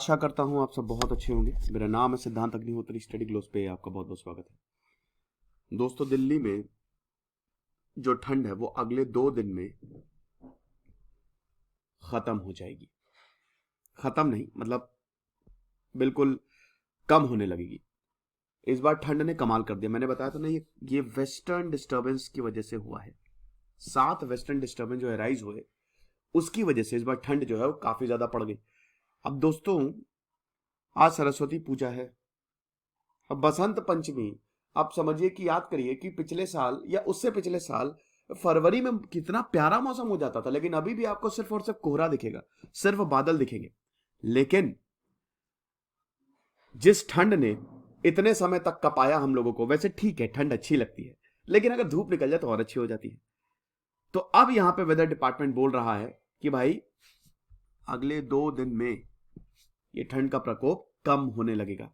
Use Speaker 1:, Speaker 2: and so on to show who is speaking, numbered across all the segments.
Speaker 1: आशा करता हूं आप सब बहुत अच्छे होंगे। मेरा नाम है सिद्धांत अग्निहोत्री। स्टडी ग्लोस पे आपका बहुत बहुत स्वागत है। दोस्तों, दिल्ली में जो ठंड है वो अगले 2 दिन में खत्म हो जाएगी। खत्म नहीं, मतलब बिल्कुल कम होने लगेगी। इस बार ठंड ने कमाल कर दिया। मैंने बताया था ना, ये वेस्टर्न डिस्टर्बेंस की वजह से हुआ है। 7 वेस्टर्न डिस्टर्बेंस जो है राइज हुए, उसकी वजह से इस बार ठंड जो है वो काफी ज्यादा पड़ गई। अब दोस्तों, आज सरस्वती पूजा है, अब बसंत पंचमी। आप समझिए कि याद करिए कि पिछले साल या उससे पिछले साल फरवरी में कितना प्यारा मौसम हो जाता था, लेकिन अभी भी आपको सिर्फ और सिर्फ कोहरा दिखेगा, सिर्फ बादल दिखेंगे। लेकिन जिस ठंड ने इतने समय तक कपाया हम लोगों को, वैसे ठीक है ठंड अच्छी लगती है, लेकिन अगर धूप निकल जाए तो और अच्छी हो जाती है। तो अब यहां पे वेदर डिपार्टमेंट बोल रहा है कि भाई अगले 2 दिन में ये ठंड का प्रकोप कम होने लगेगा।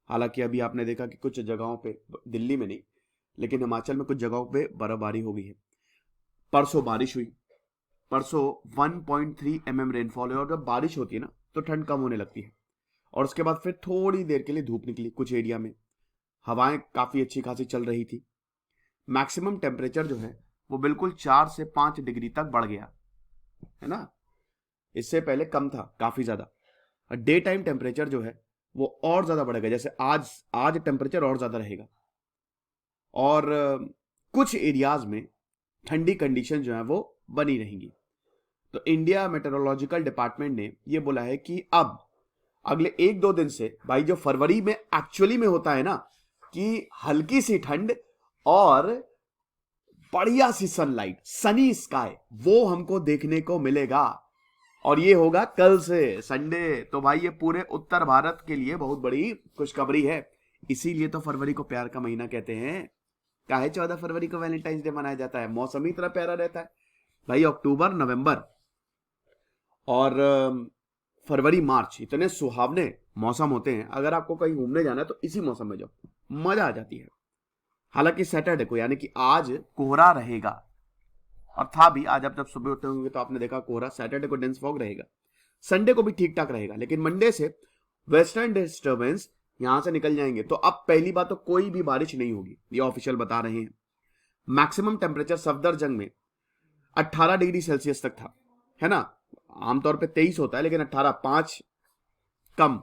Speaker 1: हालांकि अभी आपने देखा कि कुछ जगहों पे, दिल्ली में नहीं लेकिन हिमाचल में कुछ जगहों पे बर्फबारी हो गई है। परसों बारिश हुई, परसों 1.3 mm रेनफॉल है। और जब बारिश होती है ना तो ठंड कम होने लगती है, और उसके बाद फिर थोड़ी देर के लिए धूप निकली कुछ एरिया में। हवाएं काफी अच्छी खासी चल रही थी। मैक्सिमम टेम्परेचर जो है वो बिल्कुल 4 से 5 डिग्री तक बढ़ गया है ना। इससे पहले कम था काफी ज्यादा। डे टाइम टेम्परेचर जो है वो और ज्यादा बढ़ेगा, जैसे आज आज टेम्परेचर और ज्यादा रहेगा। और कुछ एरियाज में ठंडी कंडीशन जो है वो बनी रहेंगी। तो इंडिया मेट्रोलॉजिकल डिपार्टमेंट ने ये बोला है कि अब अगले 1-2 दिन से भाई, जो फरवरी में एक्चुअली में होता है ना कि हल्की सी ठंड और बढ़िया सी सनलाइट, सनी स्काई, वो हमको देखने को मिलेगा। और ये होगा कल से, संडे। तो भाई ये पूरे उत्तर भारत के लिए बहुत बड़ी खुशखबरी है। इसीलिए तो फरवरी को प्यार का महीना कहते हैं। काहे 14 फरवरी को वैलेंटाइंस डे मनाया जाता है? मौसम ही इतना प्यारा रहता है भाई। अक्टूबर, नवंबर और फरवरी, मार्च इतने सुहावने मौसम होते हैं। अगर आपको कहीं घूमने जाना है तो इसी मौसम में जाओ, मजा आ जाती है। हालांकि सैटरडे को, यानी कि आज कोहरा रहेगा, और था भी। आज आप जब सुबह उठते होंगे तो आपने देखा कोहरा। सैटरडे को डेंस फॉग रहेगा। संडे को भी ठीक ठाक रहेगा, लेकिन मंडे से वेस्टर्न डिस्टर्बेंस यहां से निकल जाएंगे। तो अब पहली बात तो कोई भी बारिश नहीं होगी, ये ऑफिशियल बता रहे हैं। मैक्सिमम टेम्परेचर सफदरजंग में 18 डिग्री सेल्सियस तक था, है ना। आमतौर पे 23 होता है, लेकिन 18, 5 कम।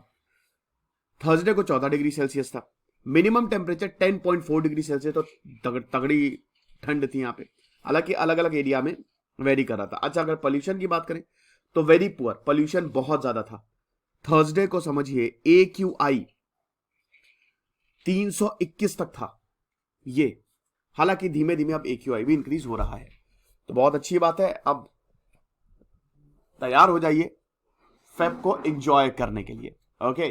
Speaker 1: थर्सडे को 14 डिग्री सेल्सियस था। Minimum temperature 10.4 degree Celsius. तो तगड़ी ठंड थी यहाँ पे। हालांकि अलग अलग एरिया में वेरी कर रहा था। अच्छा, अगर पोल्यूशन की बात करें तो वेरी पुअर, पोल्यूशन बहुत ज्यादा था। थर्सडे को समझिए AQI 321 तक था ये। हालांकि धीमे धीमे अब AQI भी इंक्रीज हो रहा है, तो बहुत अच्छी बात है। अब तैयार हो जाइए फेब को एंजॉय करने के लिए। ओके।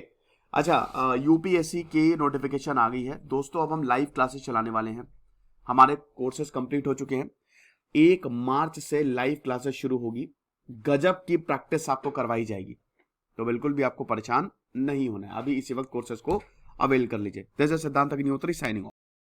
Speaker 1: अच्छा, यूपीएससी की नोटिफिकेशन आ गई है दोस्तों। अब हम लाइव क्लासेस चलाने वाले हैं। हमारे कोर्सेज कंप्लीट हो चुके हैं। 1 मार्च से लाइव क्लासेस शुरू होगी। गजब की प्रैक्टिस आपको करवाई जाएगी, तो बिल्कुल भी आपको परेशान नहीं होना है। अभी इसी वक्त कोर्सेज को अवेल कर लीजिए। जैसे सिद्धांत अग्निहोत्री साइनिंग ऑफ।